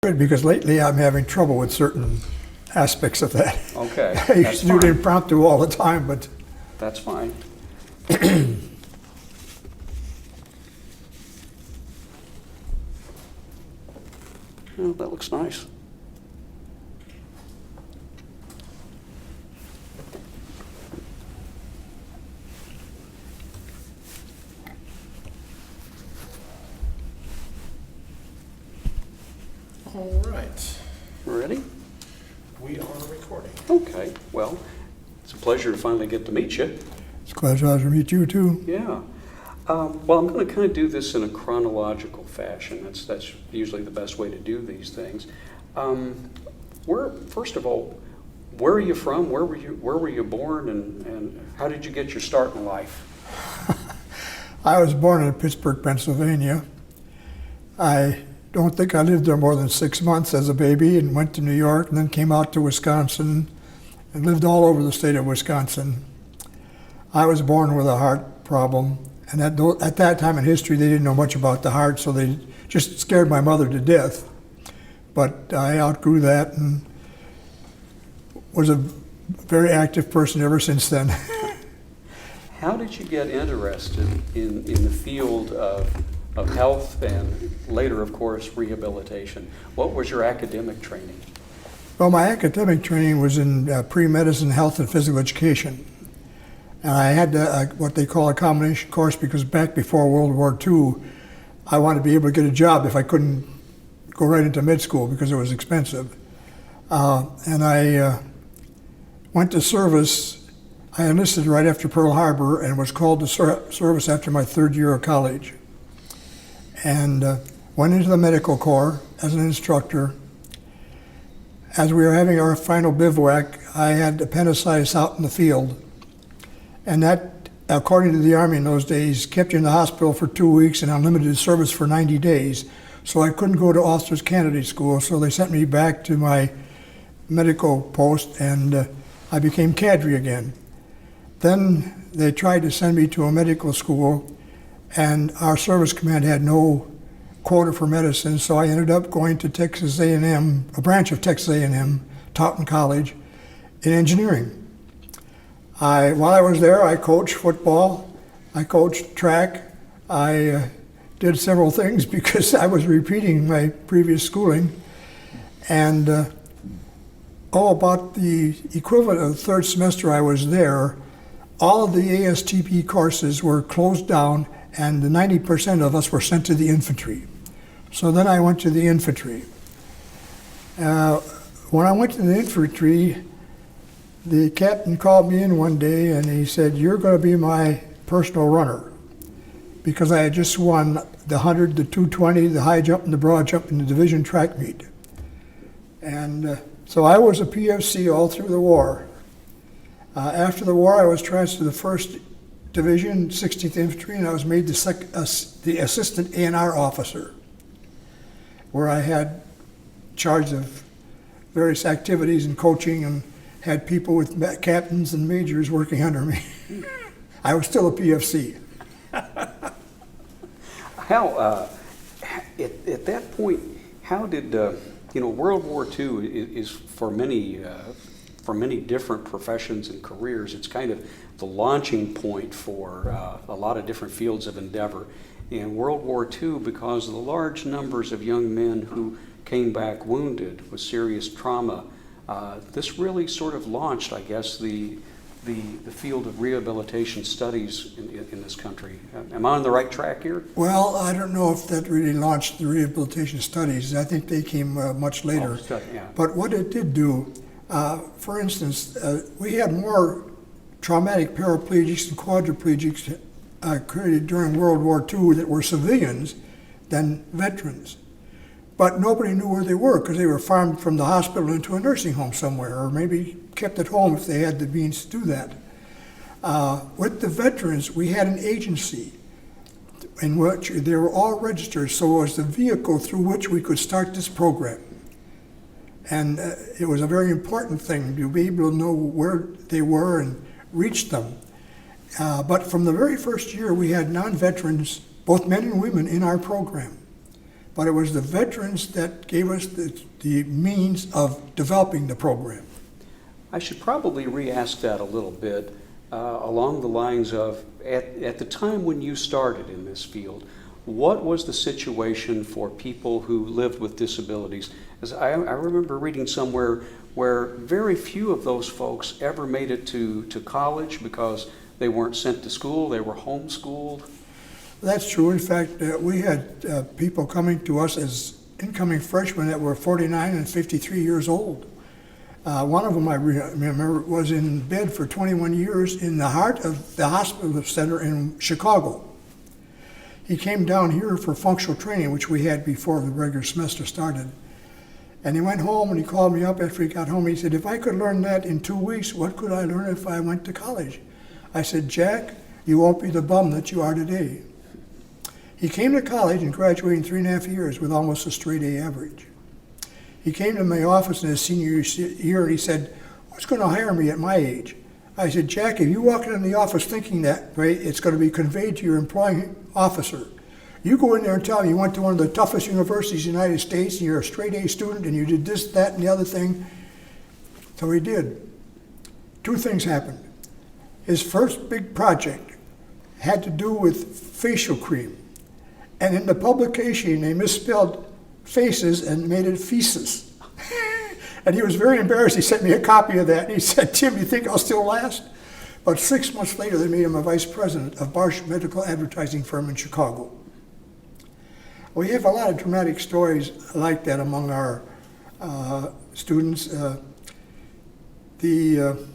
Good, because lately I'm having trouble with certain aspects of that. Okay, I used that's to do it fine. impromptu all the time, but That's fine. Oh, that looks nice. All right, Ready? we are recording. Okay, well, it's a pleasure to finally get to meet you. it's glad to meet you too. Yeah. Well, I'm going to kind of do this in a chronological fashion. That's usually the best way to do these things. First of all, where are you from? Where were you born, and how did you get your start in life? I was born in Pittsburgh, Pennsylvania. I don't think I lived there more than 6 months as a baby, and went to New York and then came out to Wisconsin and lived all over the state of Wisconsin. I was born with a heart problem, and at that time in history they didn't know much about the heart, so they just scared my mother to death. But I outgrew that and was a very active person ever since then. How did you get interested in the field of health and later, of course, rehabilitation? What was your academic training? Well, my academic training was in pre-medicine, health, and physical education. And I had what they call a combination course because back before World War II, I wanted to be able to get a job if I couldn't go right into med school because it was expensive. And I went to service. I enlisted right after Pearl Harbor and was called to service after my third year of college. And went into the medical corps as an instructor. As we were having our final bivouac, I had appendicitis out in the field. And that, according to the Army in those days, kept you in the hospital for 2 weeks and unlimited service for 90 days. So I couldn't go to officers candidate school, so they sent me back to my medical post, and I became cadre again. Then they tried to send me to a medical school, and our service command had no quota for medicine, so I ended up going to Texas A&M, a branch of Texas A&M, Taunton College, in engineering. While I was there, I coached football, I coached track, I did several things because I was repeating my previous schooling. And about the equivalent of the third semester I was there, all of the ASTP courses were closed down and the 90% of us were sent to the infantry. So then I went to the infantry. When I went to the infantry, the captain called me in one day and he said, "You're going to be my personal runner," because I had just won the 100, the 220, the high jump, and the broad jump in the division track meet. And so I was a PFC all through the war. After the war, I was transferred to the 1st Division, 16th Infantry, and I was made the assistant A&R officer, where I had charge of various activities and coaching and had people with captains and majors working under me. I was still a PFC. How, at that point, how did, World War II is for many different professions and careers, it's kind of the launching point for a lot of different fields of endeavor. In World War II, because of the large numbers of young men who came back wounded with serious trauma, this really sort of launched, I guess, the field of rehabilitation studies in this country. Am I on the right track here? Well, I don't know if that really launched the rehabilitation studies. I think they came much later. Yeah. But what it did do, for instance, we had more traumatic paraplegics and quadriplegics created during World War II that were civilians than veterans. But nobody knew where they were because they were farmed from the hospital into a nursing home somewhere, or maybe kept at home if they had the means to do that. With the veterans, we had an agency in which they were all registered, so it was the vehicle through which we could start this program. And it was a very important thing to be able to know where they were and reach them. But from the very first year, we had non-veterans, both men and women, in our program. but it was the veterans that gave us the means of developing the program. I should probably re-ask that a little bit along the lines of, at the time when you started in this field, what was the situation for people who lived with disabilities? As I remember reading somewhere where very few of those folks ever made it to college because they weren't sent to school, they were homeschooled. That's true. In fact, we had people coming to us as incoming freshmen that were 49 and 53 years old. One of them, I remember, was in bed for 21 years in the heart of the hospital center in Chicago. He came down here for functional training, which we had before the regular semester started. And he went home and he called me up after he got home. He said, if I could learn that in 2 weeks, what could I learn if I went to college? I said, Jack, you won't be the bum that you are today. He came to college and graduated in 3.5 years with almost a straight A average. He came to my office in his senior year and he said, who's going to hire me at my age? I said, Jack, if you walk into the office thinking that way, it's going to be conveyed to your employing officer. You go in there and tell him you went to one of the toughest universities in the United States and you're a straight A student and you did this, that, and the other thing. So he did. 2 things happened. His first big project had to do with facial cream. And in the publication, they misspelled faces and made it feces. And he was very embarrassed. He sent me a copy of that. And he said, Tim, you think I'll still last? But 6 months later, they made him a vice president of Barsh Medical Advertising Firm in Chicago. We have a lot of dramatic stories like that among our students. The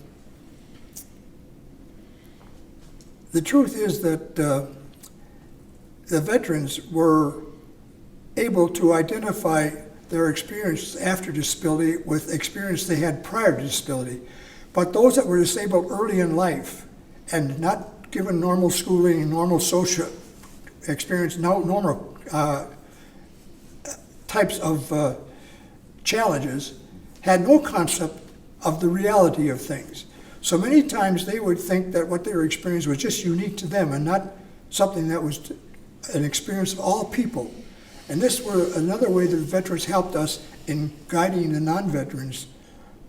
truth is that the veterans were able to identify their experience after disability with experience they had prior to disability. But those that were disabled early in life and not given normal schooling, normal social experience, normal types of challenges, had no concept of the reality of things. So many times they would think that what they were experiencing was just unique to them and not something that was an experience of all people. And this was another way that veterans helped us in guiding the non-veterans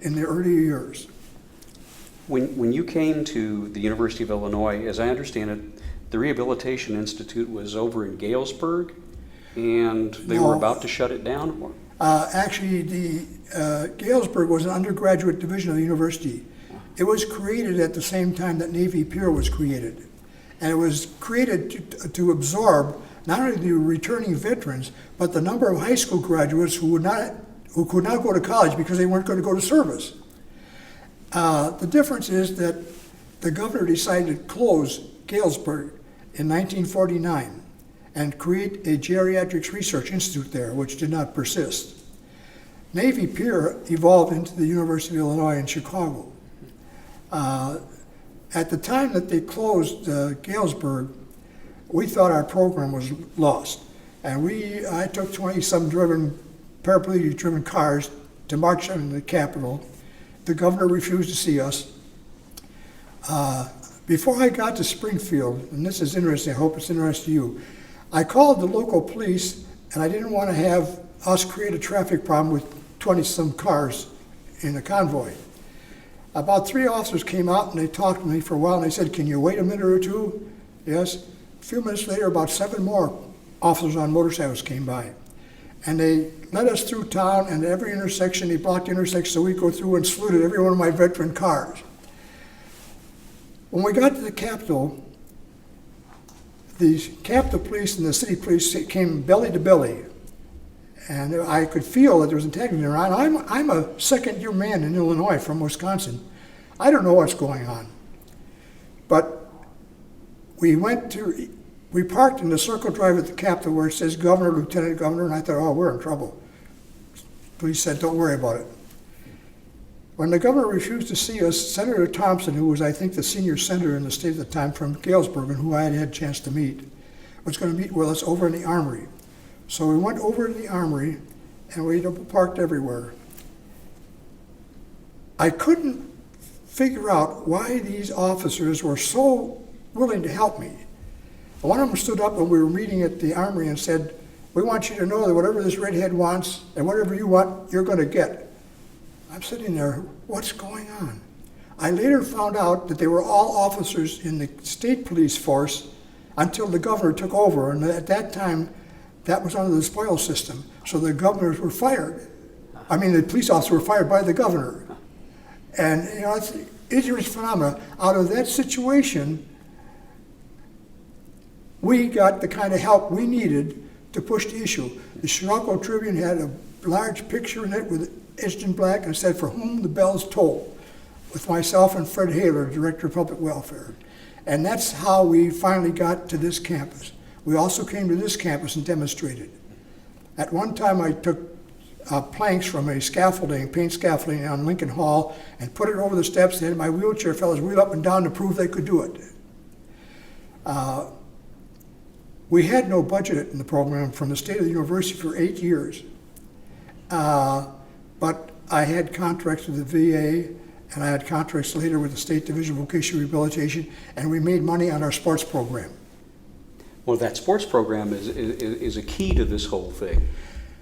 in the early years. When you came to the University of Illinois, as I understand it, the Rehabilitation Institute was over in Galesburg, and they were about to shut it down? Actually, the Galesburg was an undergraduate division of the university. It was created at the same time that Navy Pier was created. And it was created to absorb not only the returning veterans, but the number of high school graduates who could not go to college because they weren't going to go to service. The difference is that the governor decided to close Galesburg in 1949 and create a geriatrics research institute there, which did not persist. Navy Pier evolved into the University of Illinois in Chicago. At the time that they closed Galesburg, we thought our program was lost. And I took 20-some paraplegic-driven cars to march on the Capitol. The governor refused to see us. Before I got to Springfield, and this is interesting, I hope it's interesting to you, I called the local police, and I didn't want to have us create a traffic problem with 20-some cars in a convoy. About 3 officers came out and they talked to me for a while and they said, can you wait a minute or two? Yes. A few minutes later, about 7 more officers on motorcycles came by. And they led us through town, and at every intersection, they blocked the intersection so we'd go through and saluted every one of my veteran cars. When we got to the Capitol, the Capitol Police and the city police came belly to belly. And I could feel that there was integrity around. I'm a second-year man in Illinois from Wisconsin. I don't know what's going on. But we parked in the circle drive at the Capitol where it says Governor, Lieutenant Governor, and I thought, oh, we're in trouble. Police said, don't worry about it. When the governor refused to see us, Senator Thompson, who was, I think, the senior senator in the state at the time from Galesburg, and who I had a chance to meet, was going to meet with us over in the Armory. So we went over to the Armory, and we parked everywhere. I couldn't figure out why these officers were so willing to help me. One of them stood up when we were meeting at the Armory and said, We want you to know that whatever this redhead wants and whatever you want, you're going to get. I'm sitting there, what's going on? I later found out that they were all officers in the state police force until the governor took over, and at that time, that was under the spoil system. So the governors were fired. I mean, the police officers were fired by the governor. And, you know, it's ignorance phenomena. Out of that situation, we got the kind of help we needed to push the issue. The Chicago Tribune had a large picture in it with etched in black and said, "For whom the bells toll," with myself and Fred Haler, Director of Public Welfare. And that's how we finally got to this campus. We also came to this campus and demonstrated. At one time, I took planks from a scaffolding, paint scaffolding on Lincoln Hall, and put it over the steps, and had my wheelchair fellows wheel up and down to prove they could do it. We had no budget in the program from the state of the university for 8 years. But I had contracts with the VA, and I had contracts later with the State Division of Vocational Rehabilitation, and we made money on our sports program. Well, that sports program is a key to this whole thing.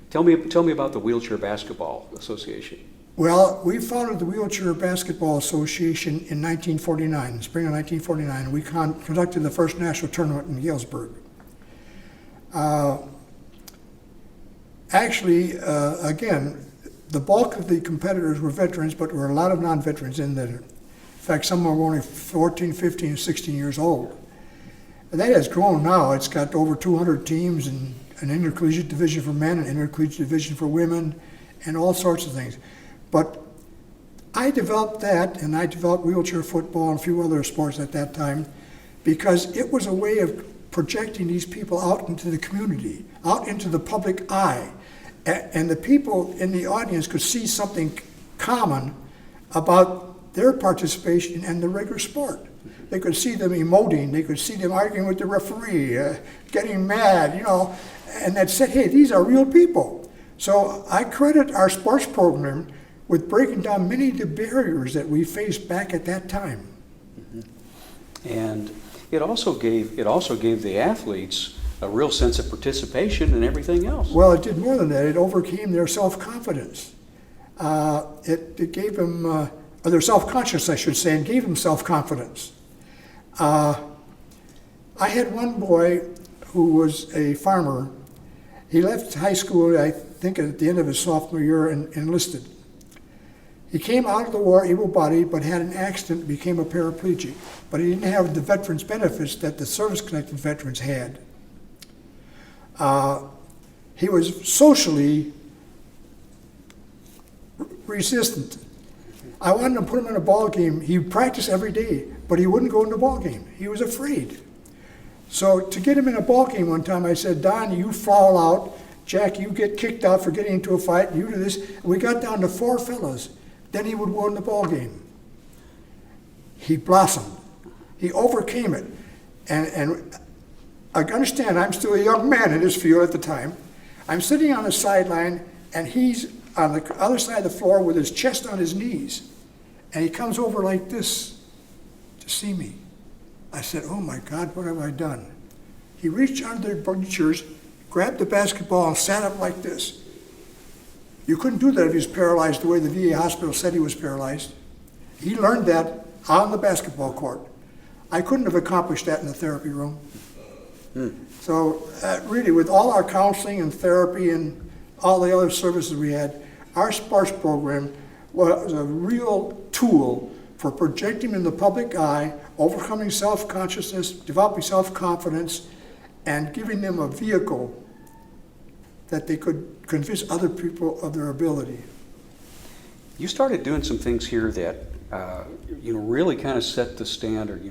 Tell me about the Wheelchair Basketball Association. Well, we founded the Wheelchair Basketball Association in 1949, in spring of 1949, and we conducted the first national tournament in Galesburg. Again, the bulk of the competitors were veterans, but there were a lot of non-veterans in there. In fact, some were only 14, 15, 16 years old. And that has grown now. It's got over 200 teams and an intercollegiate division for men, an intercollegiate division for women, and all sorts of things. But I developed that, and I developed wheelchair football and a few other sports at that time, because it was a way of projecting these people out into the community, out into the public eye. And the people in the audience could see something common about their participation in the regular sport. They could see them emoting, they could see them arguing with the referee, getting mad, you know, and that said, hey, these are real people. So I credit our sports program with breaking down many of the barriers that we faced back at that time. And it also gave the athletes a real sense of participation and everything else. Well, it did more than that. It overcame their self-confidence. It gave them, or their self-conscious, I should say, and gave them self-confidence. I had one boy who was a farmer. He left high school, I think at the end of his sophomore year, and enlisted. He came out of the war able-bodied, but had an accident and became a paraplegic. But he didn't have the veterans' benefits that the service-connected veterans had. He was socially resistant. I wanted to put him in a ball game. He practiced every day, but he wouldn't go in the ball game. He was afraid. So to get him in a ball game one time, I said, Don, you foul out. Jack, you get kicked out for getting into a fight. You do this. And we got down to 4 fellas. Then he would win the ball game. He blossomed. He overcame it. And I understand I'm still a young man in this field at the time. I'm sitting on the sideline, and he's on the other side of the floor with his chest on his knees. And he comes over like this to see me. I said, oh my God, what have I done? He reached under the bleachers, grabbed the basketball, and sat up like this. You couldn't do that if he was paralyzed the way the VA hospital said he was paralyzed. He learned that on the basketball court. I couldn't have accomplished that in the therapy room. So really, with all our counseling and therapy and all the other services we had, our sports program was a real tool for projecting in the public eye, overcoming self-consciousness, developing self-confidence, and giving them a vehicle that they could convince other people of their ability. You started doing some things here that really kind of set the standard.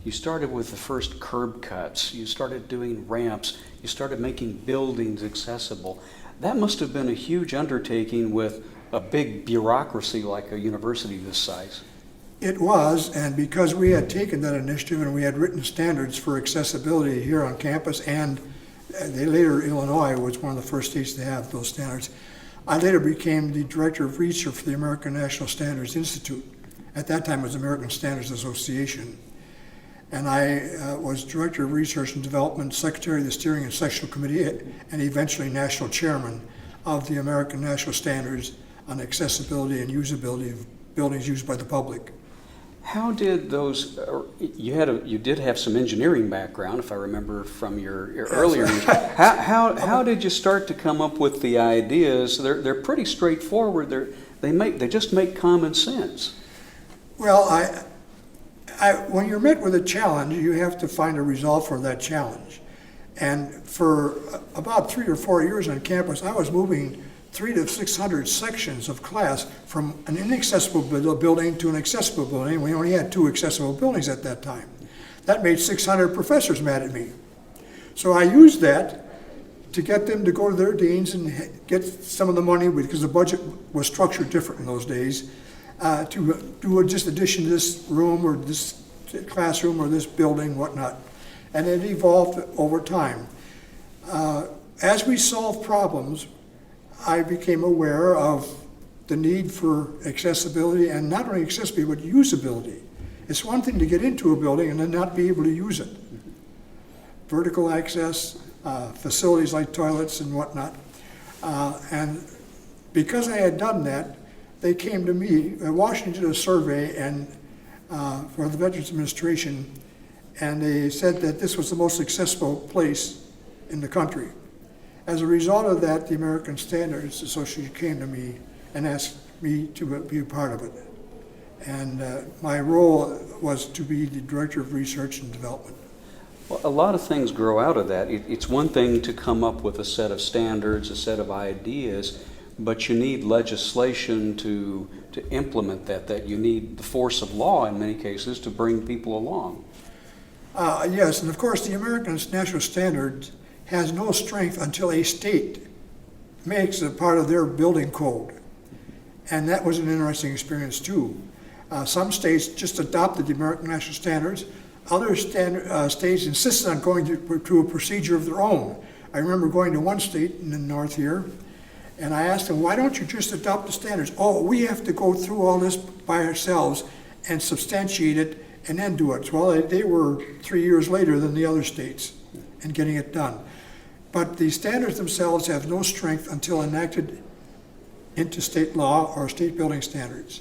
You started with the first curb cuts. You started doing ramps. You started making buildings accessible. That must have been a huge undertaking with a big bureaucracy like a university this size. It was, and because we had taken that initiative and we had written standards for accessibility here on campus, and Illinois was one of the first states to have those standards. I later became the director of research for the American National Standards Institute. At that time, it was the American Standards Association. and I was Director of Research and Development, Secretary of the Steering and Sectional Committee, and eventually National Chairman of the American National Standards on Accessibility and Usability of Buildings Used by the Public. How did those, you did have some engineering background, if I remember from your earlier years. How did you start to come up with the ideas? They're pretty straightforward. They just make common sense. Well, when you're met with a challenge, you have to find a resolve for that challenge. And for about 3 or 4 years on campus, I was moving 300 to 600 sections of class from an inaccessible building to an accessible building. We only had 2 accessible buildings at that time. That made 600 professors mad at me. So I used that to get them to go to their deans and get some of the money, because the budget was structured different in those days, to do just addition to this room or this classroom or this building, whatnot. And it evolved over time. As we solved problems, I became aware of the need for accessibility, and not only accessibility, but usability. It's one thing to get into a building and then not be able to use it. Vertical access, facilities like toilets and whatnot. And because I had done that, they came to me. Washington did a survey and for the Veterans Administration, and they said that this was the most accessible place in the country. As a result of that, the American Standards Association came to me and asked me to be a part of it. And my role was to be the Director of Research and Development. Well, a lot of things grow out of that. It's one thing to come up with a set of standards, a set of ideas, but you need legislation to implement that. You need the force of law in many cases to bring people along. Yes, and of course the American National Standards has no strength until a state makes it part of their building code. And that was an interesting experience too. Some states just adopted the American National Standards. Other states insisted on going to a procedure of their own. I remember going to one state in the north here, and I asked them, why don't you just adopt the standards? Oh, we have to go through all this by ourselves and substantiate it and then do it. Well, they were 3 years later than the other states in getting it done. But the standards themselves have no strength until enacted into state law or state building standards.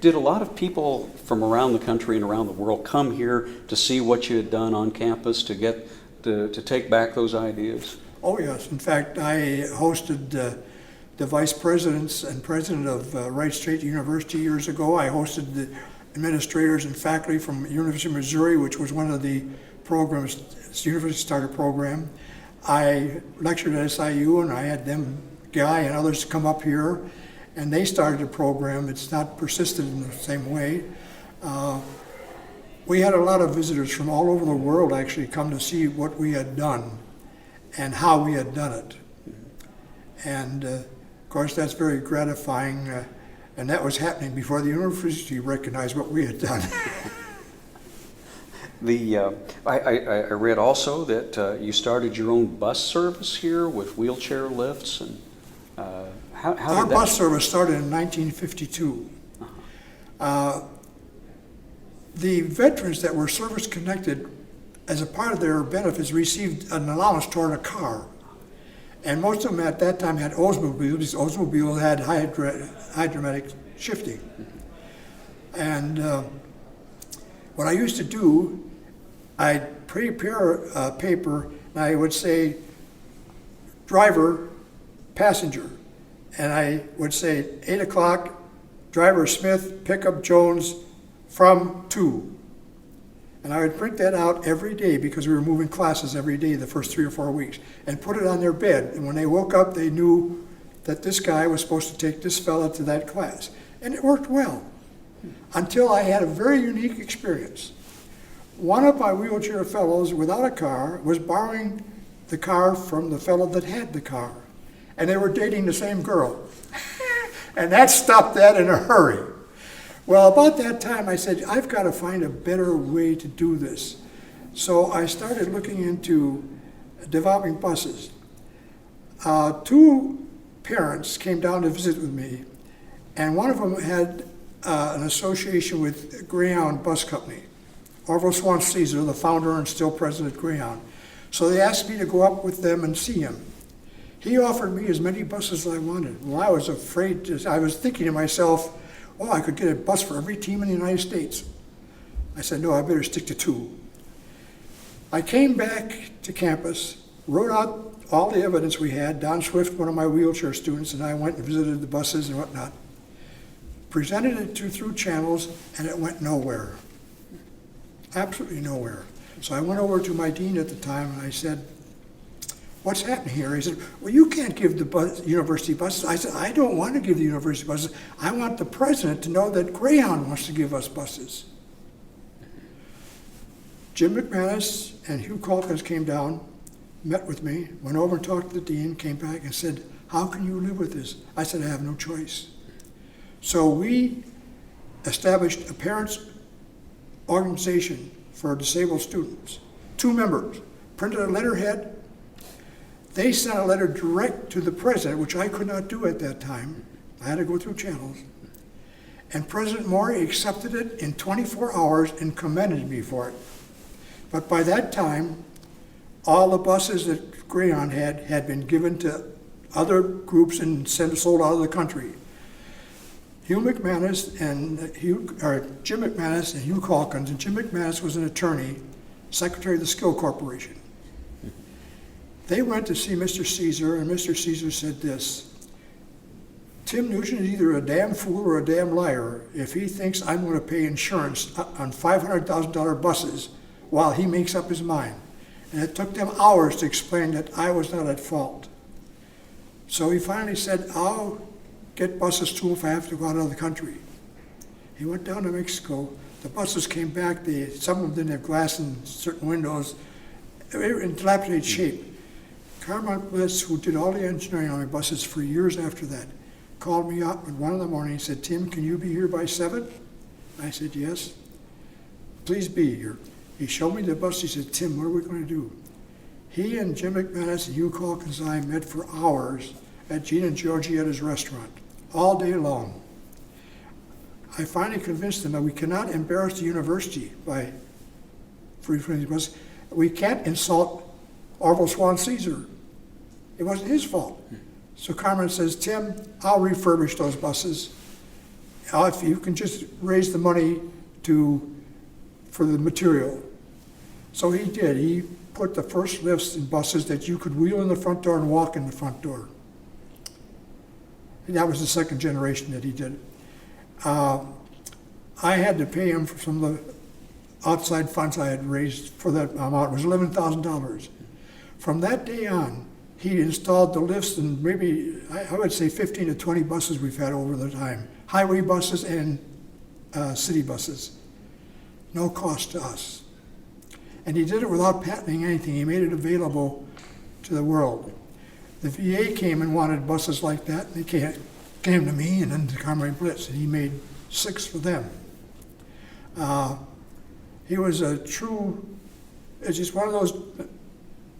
Did a lot of people from around the country and around the world come here to see what you had done on campus, to get to take back those ideas? Oh yes, in fact I hosted the vice presidents and president of Wright State University years ago. I hosted the administrators and faculty from University of Missouri, which was one of the programs, the University Starter program. I lectured at SIU, and I had them, Guy and others, come up here, and they started a program. It's not persisted in the same way. We had a lot of visitors from all over the world actually come to see what we had done and how we had done it. And of course that's very gratifying, and that was happening before the university recognized what we had done. I read also that you started your own bus service here with wheelchair lifts, and how did Our that? bus service started in 1952. The veterans that were service connected, as a part of their benefits, received an allowance toward a car. And most of them at that time had Oldsmobiles, because Oldsmobiles had hydromatic shifting. And what I used to do, I'd prepare a paper, and I would say, driver, passenger. And I would say, 8 o'clock, driver Smith, pickup Jones, from to. And I would print that out every day, because we were moving classes every day the first 3 or 4 weeks, and put it on their bed. And when they woke up, they knew that this guy was supposed to take this fella to that class. And it worked well, until I had a very unique experience. One of my wheelchair fellows without a car was borrowing the car from the fellow that had the car. And they were dating the same girl. And that stopped that in a hurry. Well, about that time, I said, I've got to find a better way to do this. So I started looking into developing buses. 2 parents came down to visit with me, and one of them had an association with Greyhound Bus Company. Orville Swan Caesar, the founder and still president of Greyhound. So they asked me to go up with them and see him. He offered me as many buses as I wanted. Well, I was afraid I was thinking to myself, oh, I could get a bus for every team in the United States. I said, no, I better stick to 2. I came back to campus, wrote out all the evidence we had. Don Swift, one of my wheelchair students, and I went and visited the buses and whatnot. Presented it through channels, and it went nowhere. Absolutely nowhere. So I went over to my dean at the time, and I said, what's happening here? He said, well, you can't give the university buses. I said, I don't want to give the university buses. I want the president to know that Greyhound wants to give us buses. Jim McManus and Hugh Calkins came down, met with me, went over and talked to the dean, came back and said, how can you live with this? I said, I have no choice. So we established a parents' organization for disabled students. 2 members printed a letterhead. They sent a letter direct to the president, which I could not do at that time. I had to go through channels. And President Maury accepted it in 24 hours and commended me for it. But by that time, all the buses that Greyhound had been given to other groups and sold out of the country. Jim McManus and Hugh Calkins, and Jim McManus was an attorney, secretary of the Skill Corporation. They went to see Mr. Caesar, and Mr. Caesar said this, Tim Nugent is either a damn fool or a damn liar if he thinks I'm going to pay insurance on $500,000 buses while he makes up his mind. And it took them hours to explain that I was not at fault. So he finally said, I'll get buses to him if I have to go out of the country. He went down to Mexico. The buses came back. Some of them didn't have glass in certain windows. They were in dilapidated shape. Carmine Bliss, who did all the engineering on my buses for years after that, called me up at 1 in the morning and said, Tim, can you be here by 7? I said, yes. Please be here. He showed me the bus. He said, Tim, what are we going to do? He and Jim McManus and Hugh Calkins and I met for hours at Gene and Georgietta's restaurant, all day long. I finally convinced them that we cannot embarrass the university by free-funding these buses. We can't insult Orville Swan Caesar. It wasn't his fault. So Carmen says, Tim, I'll refurbish those buses. If you can just raise the money for the material. So he did. He put the first lifts in buses that you could wheel in the front door and walk in the front door. And that was the second generation that he did. I had to pay him for some of the outside funds I had raised for that amount. It was $11,000. From that day on, he installed the lifts in maybe, I would say 15 to 20 buses we've had over the time. Highway buses and city buses. No cost to us. And he did it without patenting anything. He made it available to the world. The VA came and wanted buses like that. And they came to me and then to Carmine Blitz, and he made 6 for them. He was it's just one of those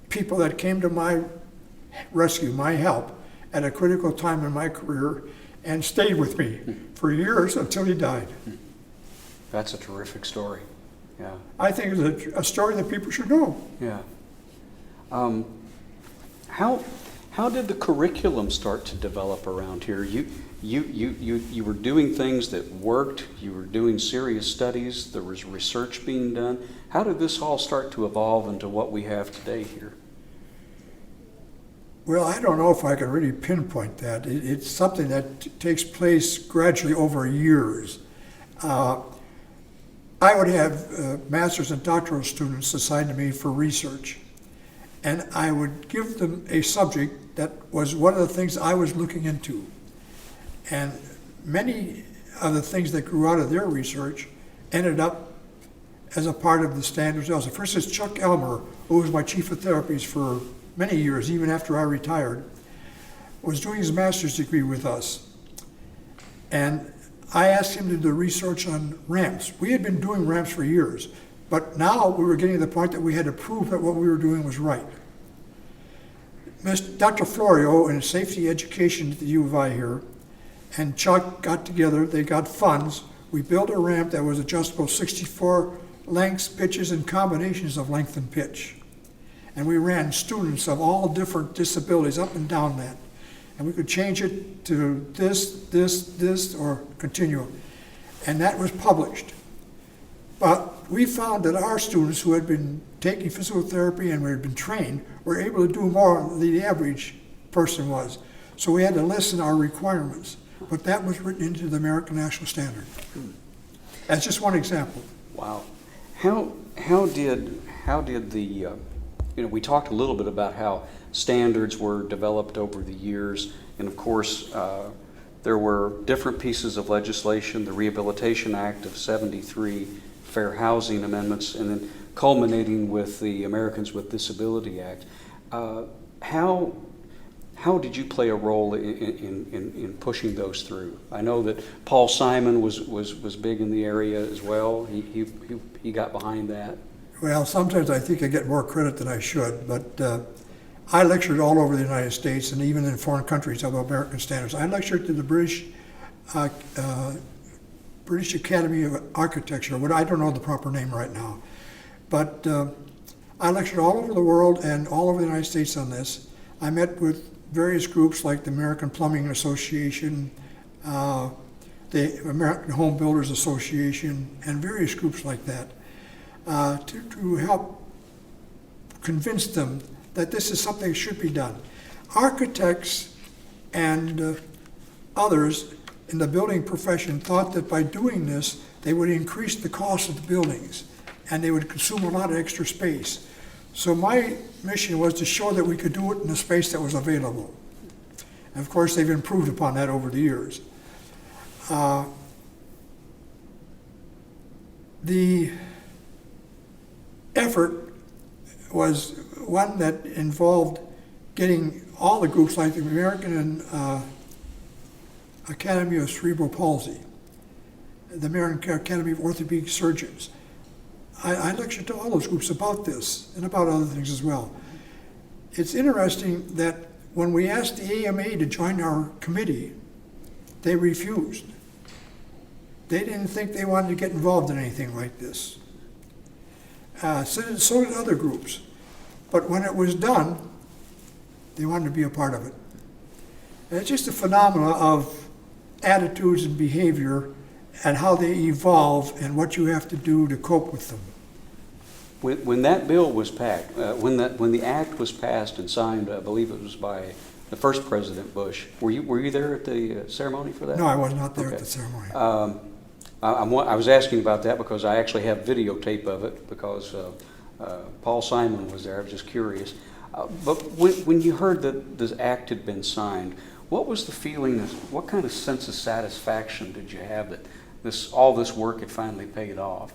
people that came to my rescue, my help, at a critical time in my career and stayed with me for years until he died. That's a terrific story. Yeah. I think it's a story that people should know. Yeah. How did the curriculum start to develop around here? You were doing things that worked. You were doing serious studies. There was research being done. How did this all start to evolve into what we have today here? Well, I don't know if I can really pinpoint that. It's something that takes place gradually over years. I would have master's and doctoral students assigned to me for research, and I would give them a subject that was one of the things I was looking into. And many of the things that grew out of their research ended up as a part of the standards also. For instance, Chuck Elmer, who was my chief of therapies for many years, even after I retired, was doing his master's degree with us. And I asked him to do research on ramps. We had been doing ramps for years, but now we were getting to the point that we had to prove that what we were doing was right. Dr. Florio in safety education at the U of I here, and Chuck got together, they got funds. We built a ramp that was adjustable 64 lengths, pitches, and combinations of length and pitch. And we ran students of all different disabilities up and down that. And we could change it to this, or continuum. And that was published. But we found that our students who had been taking physical therapy and had been trained were able to do more than the average person was. So we had to lessen our requirements. But that was written into the American National Standard. That's just one example. Wow. How did the we talked a little bit about how standards were developed over the years, and of course there were different pieces of legislation, the Rehabilitation Act of '73, Fair Housing Amendments, and then culminating with the Americans with Disability Act. How did you play a role in pushing those through? I know that Paul Simon was big in the area as well. He got behind that. Well, sometimes I think I get more credit than I should, but I lectured all over the United States and even in foreign countries about American standards. I lectured to the British Academy of Architecture, what I don't know the proper name right now, but I lectured all over the world and all over the United States on this. I met with various groups like the American Plumbing Association, the American Home Builders Association, and various groups like that, to help convince them that this is something that should be done. Architects and others in the building profession thought that by doing this, they would increase the cost of the buildings and they would consume a lot of extra space. So my mission was to show that we could do it in the space that was available. And of course, they've improved upon that over the years. The effort was one that involved getting all the groups like the American Academy of Cerebral Palsy, the American Academy of Orthopedic Surgeons. I lectured to all those groups about this and about other things as well. It's interesting that when we asked the AMA to join our committee, they refused. They didn't think they wanted to get involved in anything like this. So did other groups. But when it was done, they wanted to be a part of it. And it's just a phenomena of attitudes and behavior and how they evolve and what you have to do to cope with them. When that bill was passed, when the act was passed and signed, I believe it was by the first President Bush. Were you there at the ceremony for that? No, I was not there Okay. at the ceremony. I was asking about that because I actually have videotape of it because Paul Simon was there. I was just curious. But when you heard that this act had been signed, what was the feeling? What kind of sense of satisfaction did you have that all this work had finally paid off?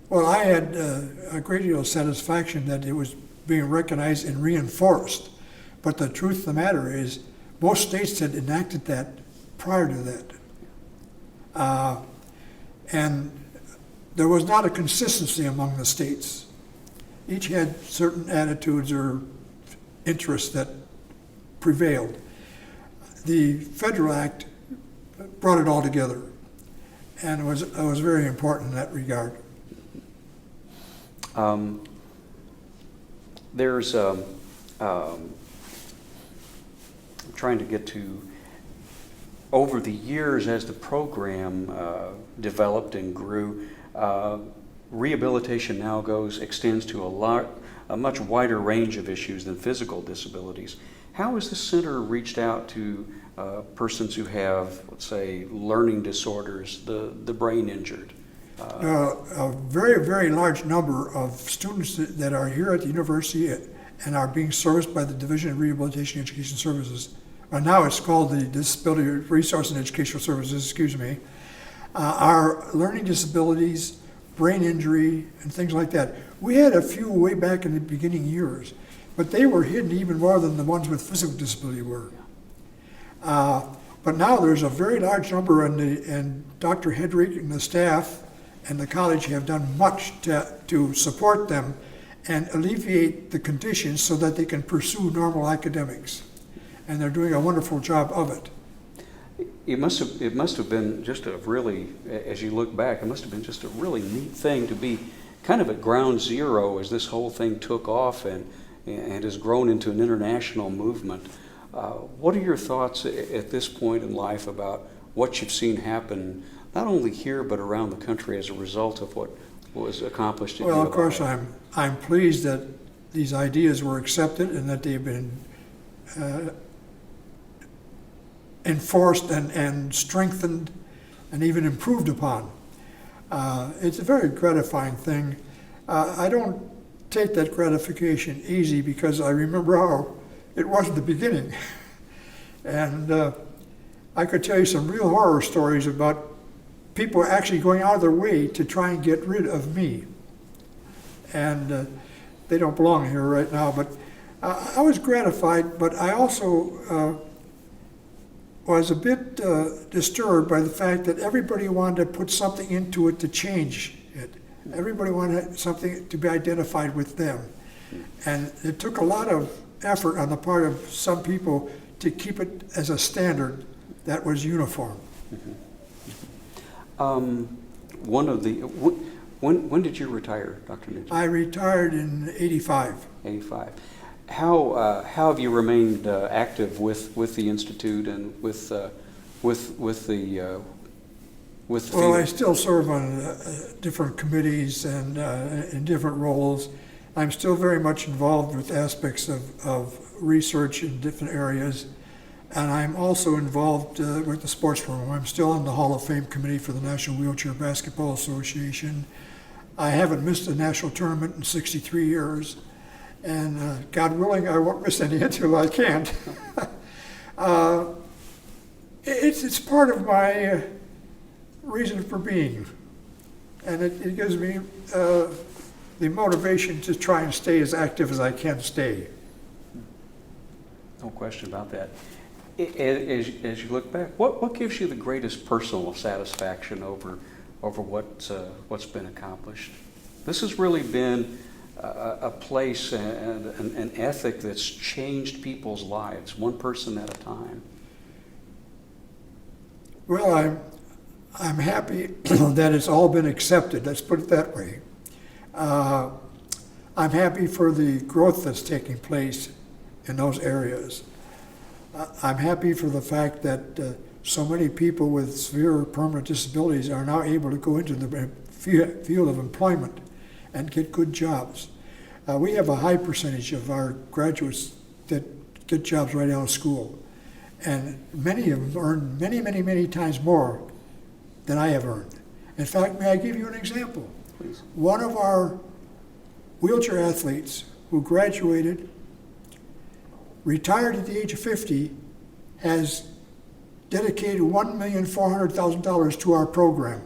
Well, I had a great deal of satisfaction that it was being recognized and reinforced. But the truth of the matter is, most states had enacted that prior to that. And there was not a consistency among the states. Each had certain attitudes or interests that prevailed. The Federal Act brought it all together, and it was very important in that regard. There's I'm trying to get to, over the years as the program developed and grew, rehabilitation now extends to a much wider range of issues than physical disabilities. How has the center reached out to persons who have, let's say, learning disorders, the brain injured? A very, very large number of students that are here at the university and are being serviced by the Division of Rehabilitation and Education Services. Now it's called the Disability Resource and Educational Services, are learning disabilities, brain injury, and things like that. We had a few way back in the beginning years, but they were hidden even more than the ones with physical disability were. But now there's a very large number, and Dr. Hedrick and the staff and the college have done much to support them and alleviate the conditions so that they can pursue normal academics. And they're doing a wonderful job of it. It must have been just a really, as you look back, it must have been just a really neat thing to be kind of at ground zero as this whole thing took off and has grown into an international movement. What are your thoughts at this point in life about what you've seen happen, not only here but around the country as a result of what was accomplished at U Well, of of course, I? I'm pleased that these ideas were accepted and that they've been enforced and strengthened and even improved upon. It's a very gratifying thing. I don't take that gratification easy because I remember how it was at the beginning. And I could tell you some real horror stories about people actually going out of their way to try and get rid of me. And they don't belong here right now, but I was gratified, but I also was a bit disturbed by the fact that everybody wanted to put something into it to change it. Everybody wanted something to be identified with them. And it took a lot of effort on the part of some people to keep it as a standard that was uniform. One of the, when did you retire, Dr. Nugent? I retired in '85. 85. How have you remained active with the Institute and with the Well, I field? still serve on different committees and in different roles. I'm still very much involved with aspects of research in different areas. And I'm also involved with the sports program. I'm still on the Hall of Fame committee for the National Wheelchair Basketball Association. I haven't missed a national tournament in 63 years. And God willing, I won't miss any until I can't. It's part of my reason for being. And it gives me the motivation to try and stay as active as I can stay. No question about that. As you look back, what gives you the greatest personal satisfaction over what's been accomplished? This has really been a place and an ethic that's changed people's lives, one person at a time. Well, I'm happy that it's all been accepted. Let's put it that way. I'm happy for the growth that's taking place in those areas. I'm happy for the fact that so many people with severe or permanent disabilities are now able to go into the field of employment and get good jobs. We have a high percentage of our graduates that get jobs right out of school. And many of them earn many, many, many times more than I have earned. In fact, may I give you an example? Please. One of our wheelchair athletes who graduated, retired at the age of 50, has dedicated $1,400,000 to our program.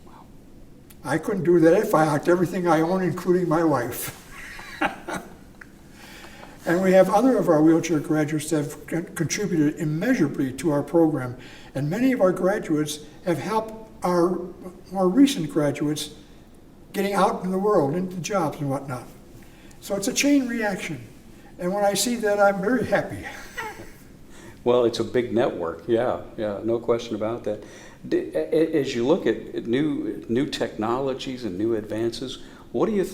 Wow. I couldn't do that if I hacked everything I own, including my wife. And we have other of our wheelchair graduates that have contributed immeasurably to our program. And many of our graduates have helped our more recent graduates getting out in the world, into jobs and whatnot. So it's a chain reaction. And when I see that, I'm very happy. Well, it's a big network. Yeah, no question about that. As you look at new technologies and new advances, what do you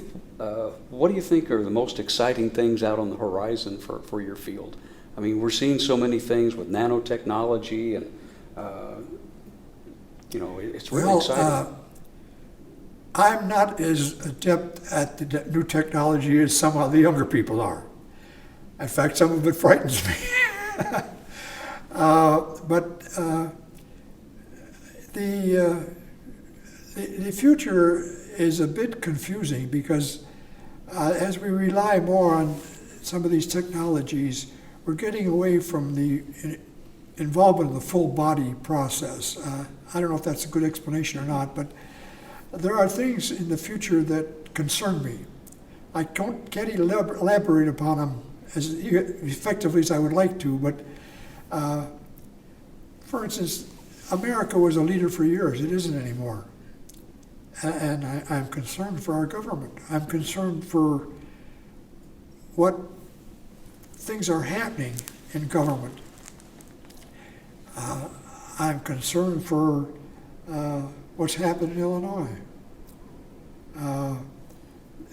think are the most exciting things out on the horizon for your field? I mean, we're seeing so many things with nanotechnology, and it's really exciting. I'm not as adept at the new technology as some of the younger people are. In fact, some of it frightens me. But the future is a bit confusing because as we rely more on some of these technologies, we're getting away from the involvement of the full body process. I don't know if that's a good explanation or not, but there are things in the future that concern me. I can't elaborate upon them as effectively as I would like to, but for instance, America was a leader for years. It isn't anymore. And I'm concerned for our government. I'm concerned for what things are happening in government. I'm concerned for what's happened in Illinois.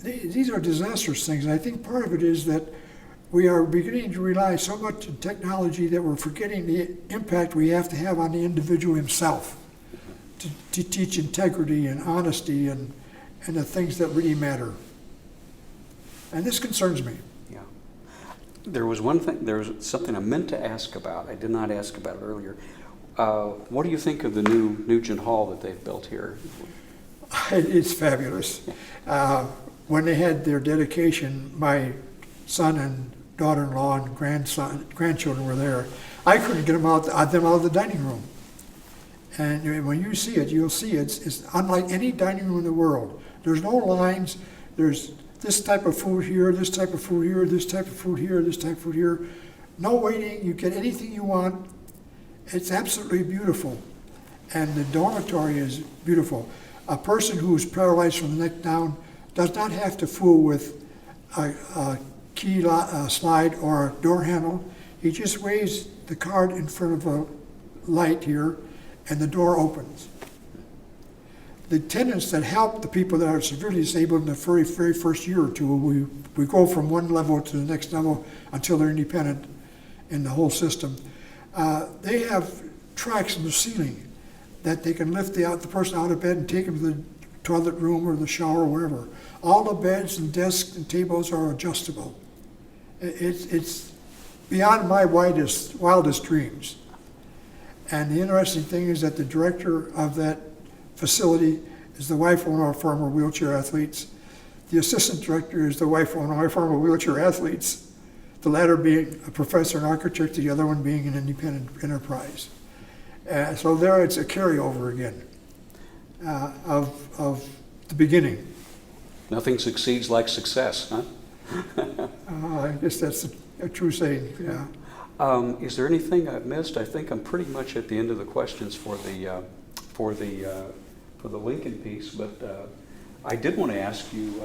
These are disastrous things. And I think part of it is that we are beginning to rely so much on technology that we're forgetting the impact we have to have on the individual himself to teach integrity and honesty and the things that really matter. And this concerns me. Yeah. There was something I meant to ask about. I did not ask about it earlier. What do you think of the new Nugent Hall that they've built here? It's fabulous. When they had their dedication, my son and daughter-in-law and grandchildren were there. I couldn't get them out of the dining room. And when you see it, you'll see it's unlike any dining room in the world. There's no lines. There's this type of food here, this type of food here, this type of food here, this type of food here. No waiting. You get anything you want. It's absolutely beautiful. And the dormitory is beautiful. A person who's paralyzed from the neck down does not have to fool with a key slide or a door handle. He just waves the card in front of a light here, and the door opens. The attendants that help the people that are severely disabled in the very first year or two, we go from one level to the next level until they're independent in the whole system. They have tracks in the ceiling that they can lift the person out of bed and take them to the toilet room or the shower or wherever. All the beds and desks and tables are adjustable. It's beyond my wildest dreams. And the interesting thing is that the director of that facility is the wife of one of our former wheelchair athletes. The assistant director is the wife of one of our former wheelchair athletes, the latter being a professor in architecture, the other one being an independent enterprise. So there it's a carryover again of the beginning. Nothing succeeds like success, huh? I guess that's a true saying, yeah. Is there anything I've missed? I think I'm pretty much at the end of the questions for the Lincoln piece, but I did want to ask you,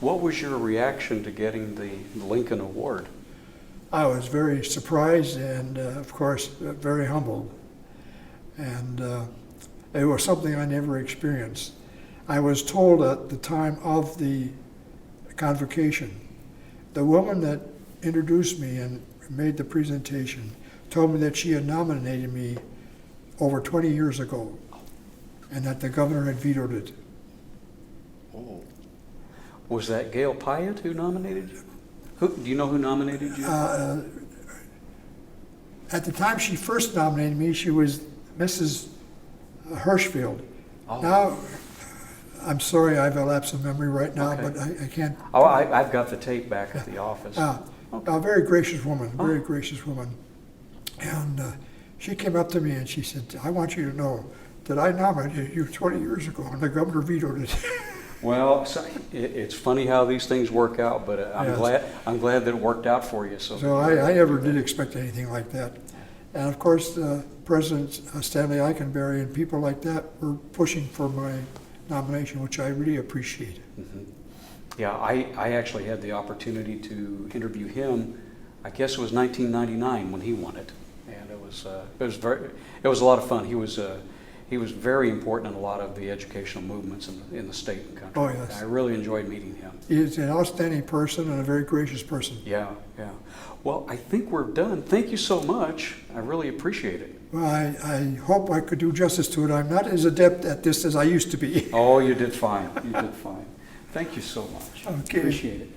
what was your reaction to getting the Lincoln Award? I was very surprised and, of course, very humbled. And it was something I never experienced. I was told at the time of the convocation, the woman that introduced me and made the presentation told me that she had nominated me over 20 years ago and that the governor had vetoed it. Oh. Was that Gail Pyatt who nominated you? Do you know who nominated you? At the time she first nominated me, she was Mrs. Hirschfield. Oh. Now, I'm sorry, I have a lapse of memory right now, Okay. but I can't. Oh, I've got the tape back at the office. A very gracious woman, very gracious woman. And she came up to me and she said, I want you to know that I nominated you 20 years ago and the governor vetoed it. Well, it's funny how these things work out, but I'm glad that it worked out for you. So I never did expect anything like that. And of course, President Stanley Eikenberry and people like that were pushing for my nomination, which I really appreciate. Mm-hmm. Yeah, I actually had the opportunity to interview him. I guess it was 1999 when he won it, and it was a lot of fun. He was very important in a lot of the educational movements in the state and country. Oh, yes. I really enjoyed meeting him. He's an outstanding person and a very gracious person. Yeah, yeah. Well, I think we're done. Thank you so much. I really appreciate it. Well, I hope I could do justice to it. I'm not as adept at this as I used to be. Oh, you did fine. You did fine. Thank you so much. Okay. Appreciate it.